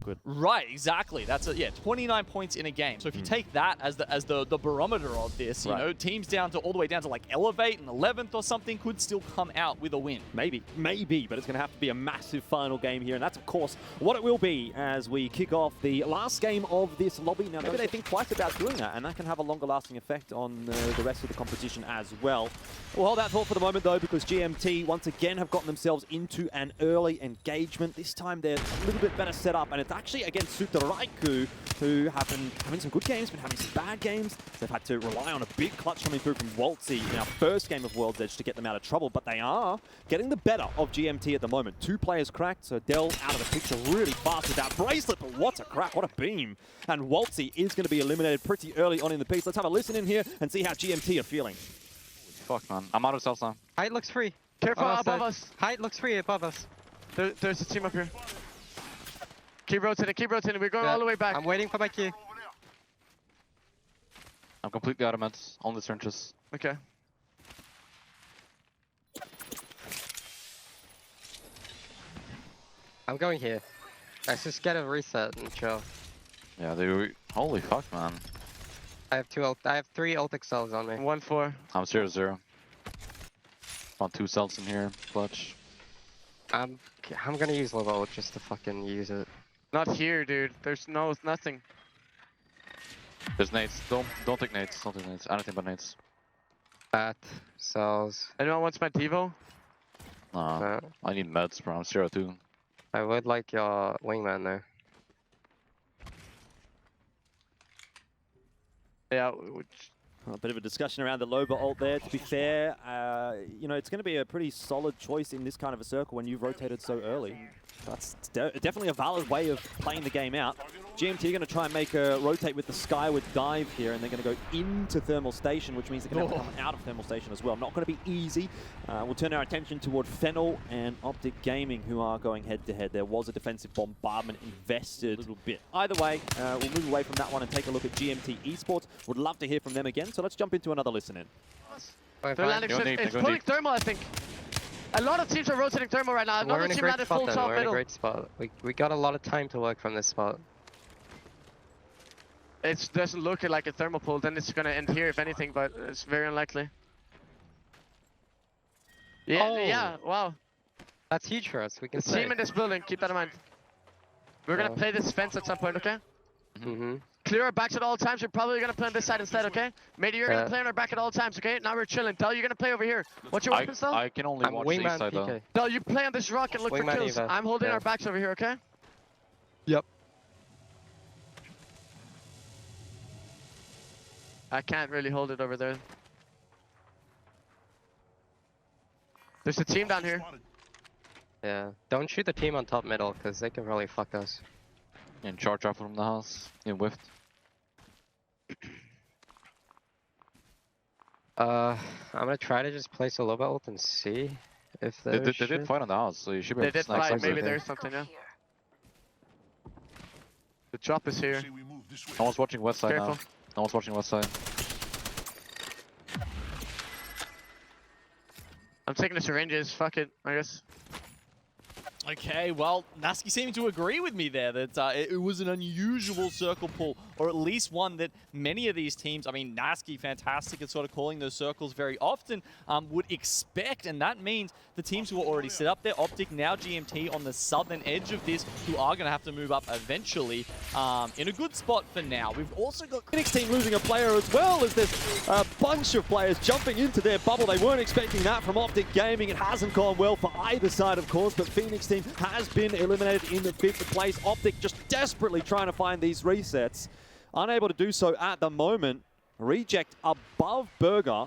good. Right, exactly. That's 29 points in a game. So if you take that as the barometer of this, you know, teams down to all the way down to like Elevate and 11th or something could still come out with a win. Maybe, but it's going to have to be a massive final game here, and that's of course what it will be as we kick off the last game of this lobby. Now maybe they think twice about doing that, and that can have a longer lasting effect on the rest of the competition as well. We'll hold that thought for the moment though, because GMT once again have gotten themselves into an early engagement. This time they're a little bit better set up, and it's actually against Sutaraiku, who have been having some good games, been having some bad games. They've had to rely on a big clutch coming through from Waltzy in our first game of World's Edge to get them out of trouble, but they are getting the better of GMT at the moment. 2 players cracked, so Dell out of the picture really fast with that bracelet, but what a crack, what a beam. And Waltzy is going to be eliminated pretty early on in the piece. Let's have a listen in here and see how GMT are feeling. Fuck, man. I'm out of cells now. Height looks free. Careful above us. Height looks free above us. There's a team up here. Keep rotating. We're going all the way back. I'm waiting for my key. I'm completely out of meds. Only trenches. Okay. I'm going here. Let's just get a reset and chill. Yeah, they. Holy fuck, man. I have 3 ultic cells on me. 1-4. I'm 0-0. Found 2 cells in here. Clutch. I'm gonna use Lava ult just to fucking use it. Not here, dude. There's nothing. There's nades. Don't take nades. Don't take nades. Anything but nades. Bat, cells. Anyone wants my Devo? Nah. I need meds, bro. I'm 0-2. I would like your wingman there. Yeah. A bit of a discussion around the Loba ult there. To be fair, you know, it's going to be a pretty solid choice in this kind of a circle when you've rotated so early. That's definitely a valid way of playing the game out. GMT are going to try and make a rotate with the Skyward dive here, and they're going to go into Thermal Station, which means they're going to have to come out of Thermal Station as well. Not going to be easy. We'll turn our attention toward Fennel and Optic Gaming, who are going head-to-head. There was a defensive bombardment invested a little bit. Either way, we'll move away from that one and take a look at GMT Esports. Would love to hear from them again, so let's jump into another listen-in. They're landing shit. It's pulling Thermal, I think. A lot of teams are rotating Thermal right now. Another team landed full top middle. We're in a great spot. We got a lot of time to work from this spot. It doesn't look like a thermal pull, then it's gonna end here if anything, but it's very unlikely. Yeah, wow. That's huge for us. We can team in this building, keep that in mind. We're gonna play this fence at some point, okay? Clear our backs at all times. We're probably gonna play on this side instead, okay? Matey, you're gonna play on our back at all times, okay? Now we're chilling. Del, you're gonna play over here. What's your weapon still? I can only watch the east side though. Del, you play on this rock and look for kills. I'm holding our backs over here, okay? Yep. I can't really hold it over there. There's a team down here. Yeah. Don't shoot the team on top middle, because they can really fuck us. And charge off from the house. In whiffed. I'm gonna try to just place a Loba ult and see if they did fight on the house, so you should be able to snag fight. something. Maybe there's something, yeah. The drop is here. Someone's watching west side now. Someone's watching west side. I'm taking the syringes. Fuck it, I guess. Okay, well, Gnaske seemed to agree with me there that it was an unusual circle pull, or at least one that many of these teams, I mean, Gnaske, fantastic at sort of calling those circles very often, would expect, and that means the teams who are already set up there, Optic, now GMT on the southern edge of this, who are going to have to move up eventually, in a good spot for now. We've also got Phoenix team losing a player as well, as there's a bunch of players jumping into their bubble. They weren't expecting that from Optic Gaming. It hasn't gone well for either side, of course, but Phoenix team has been eliminated in the 5th place. Optic just desperately trying to find these resets. Unable to do so at the moment. Reject above Burger.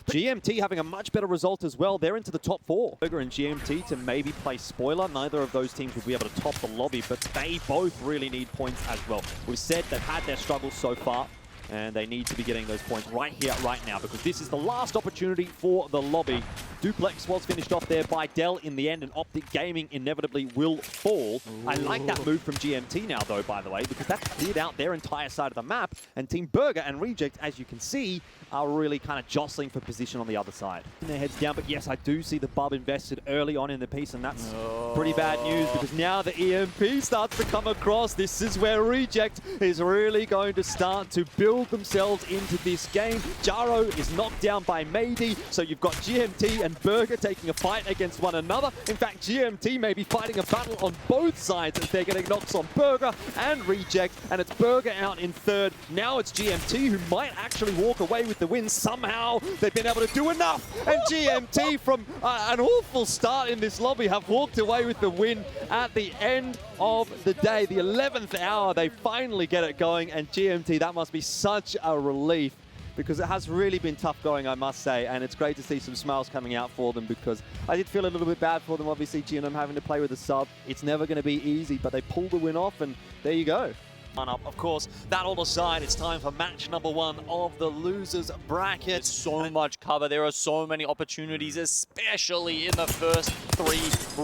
GMT having a much better result as well. They're into the top 4. Burger and GMT to maybe play spoiler. Neither of those teams will be able to top the lobby, but they both really need points as well. We've said they've had their struggles so far. And they need to be getting those points right here, right now, because this is the last opportunity for the lobby. Duplex was finished off there by Dell in the end, and Optic Gaming inevitably will fall. Ooh. I like that move from GMT now, though, by the way, because that's cleared out their entire side of the map, and Team Burger and Reject, as you can see, are really kind of jostling for position on the other side. Their heads down, but yes, I do see the Bub invested early on in the piece, and that's pretty bad news, because now the EMP starts to come across. This is where Reject is really going to start to build themselves into this game. Jaro is knocked down by Mady, so you've got GMT and Burger taking a fight against one another. In fact, GMT may be fighting a battle on both sides as they're getting knocks on Burger and Reject, and it's Burger out in third. Now it's GMT who might actually walk away with the win. Somehow they've been able to do enough, and GMT from an awful start in this lobby have walked away with the win at the end of the day. The 11th hour, they finally get it going, and GMT, that must be such a relief, because it has really been tough going, I must say, and it's great to see some smiles coming out for them, because I did feel a little bit bad for them, obviously, GNM having to play with a sub. It's never going to be easy, but they pulled the win off, and there you go. Up. Of course, that all aside, it's time for match number 1 of the losers bracket. There's so much cover. There are so many opportunities, especially in the first 3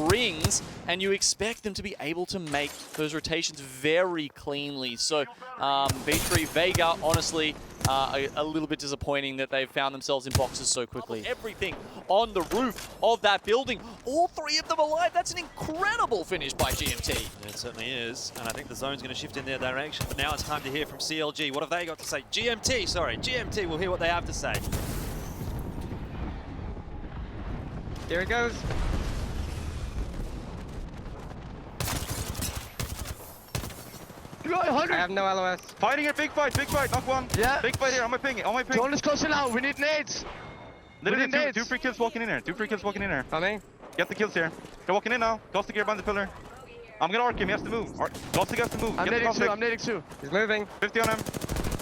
rings, and you expect them to be able to make those rotations very cleanly. So, B3 Vega, honestly, a little bit disappointing that they've found themselves in boxes so quickly. Everything on the roof of that building, all 3 of them alive. That's an incredible finish by GMT. It certainly is, and I think the zone's going to shift in their direction. But now it's time to hear from CLG. What have they got to say? GMT, we'll hear what they have to say. There it goes. I have no LOS. Fighting here, big fight, knock one. Yeah. Big fight here, on my ping. Don't is close now, we need nades. Literally two free kills walking in here. Coming. Get the kills here. They're walking in now. Gnaske gear behind the pillar. I'm gonna arc him, he has to move. Gnaske has to move. I'm nading two. He's moving. 50 on him.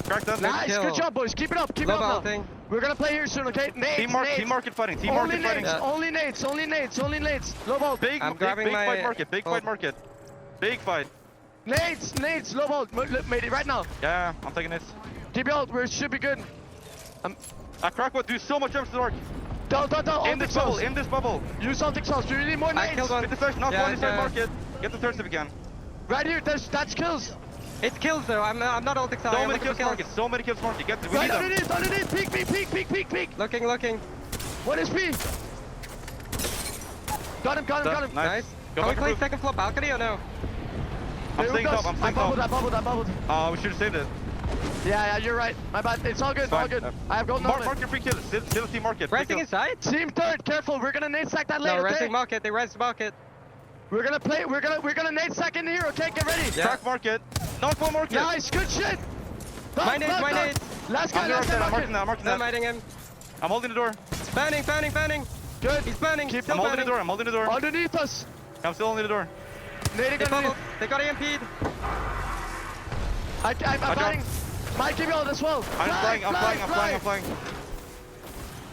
Crack that. Nice, good job, boys. Keep it up now. We're gonna play here soon, okay? Nades, Team market fighting. Only nades. Low ball. Big fight market. Big fight. Nades, low ball. Made it right now. Yeah, I'm taking this. Keep it out, we should be good. Crackwood, do so much damage to the arc. Don't. In this bubble. Use something sauce. Do you need more nades? I killed one. Get the first, knock one inside market. Get the third if you can. Right here, that's kills. It's kills though, I'm not ulting. So many kills market, Get the, we right need them. underneath, peek. Looking. What is P? Got him. Nice. Go Are we back playing roof. second floor balcony or no? I'm staying top. I bubbled. We should have saved it. Yeah, you're right. My bad. It's all good, I have gold number. Market free kills. Still team market. Resting inside? Team third, careful. We're gonna nade sack that later. No, okay? resting market. They res market. We're gonna nade sack in here. Okay, get ready. Yeah. Crack market. Knock one market. Nice, good shit. My nades. Last guy, I'm marking that. I'm hiding him. I'm holding the door. Burning. Good. He's burning. Keep Still I'm holding burning. the door. Underneath us. I'm still holding the door. Nading They underneath. bubbled. They got EMP'd. I'm fighting. Mike, give me all this well. I'm flying. I'm flying.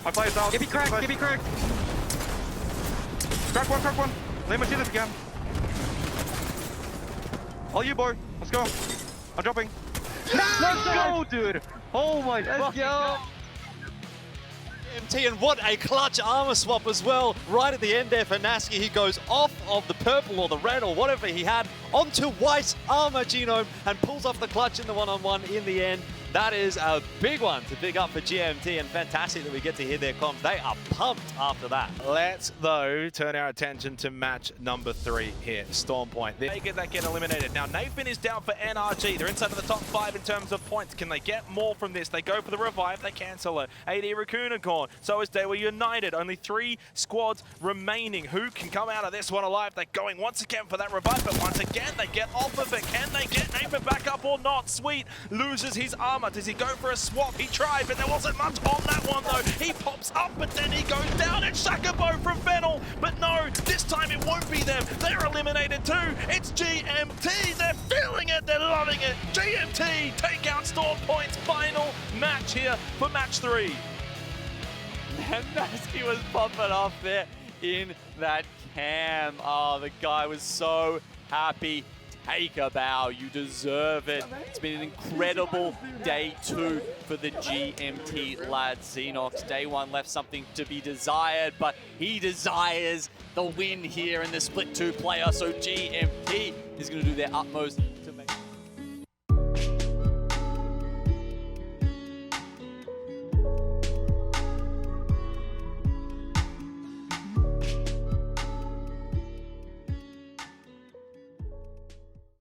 My fly is out. Give me crack. Crack one. Lay my shield if you can. All you, boy. Let's go. I'm dropping. Let's go, dude. Oh my god. Let's go. GMT, and what a clutch armor swap as well. Right at the end there for Gnaske, he goes off of the purple or the red or whatever he had onto white armor Genome and pulls off the clutch in the one-on-one in the end. That is a big one to pick up for GMT, and fantastic that we get to hear their comms. They are pumped after that. Let's, though, turn our attention to match number 3 here, Storm Point. They get eliminated. Now, Nathan is down for NRG. They're inside of the top 5 in terms of points. Can they get more from this? They go for the revive, they cancel it. AD Raccoonicorn, so is They Were United. Only 3 squads remaining. Who can come out of this one alive? They're going once again for that revive, but once again, they get off of it. Can they get Nathan back up or not? Sweet loses his armor. Does he go for a swap? He tried, but there wasn't much on that one, though. He pops up, but then he goes down. It's Shakabo from Fennel, but no, this time it won't be them. They're eliminated too. It's GMT. They're feeling it. They're loving it. GMT take out Storm Point's final match here for match 3. And Gnaske was popping off there in that cam. Oh, the guy was so happy to take a bow. You deserve it. It's been an incredible day 2 for the GMT lads. Xenox, day 1 left something to be desired, but he desires the win here in the split 2 player. So GMT is going to do their utmost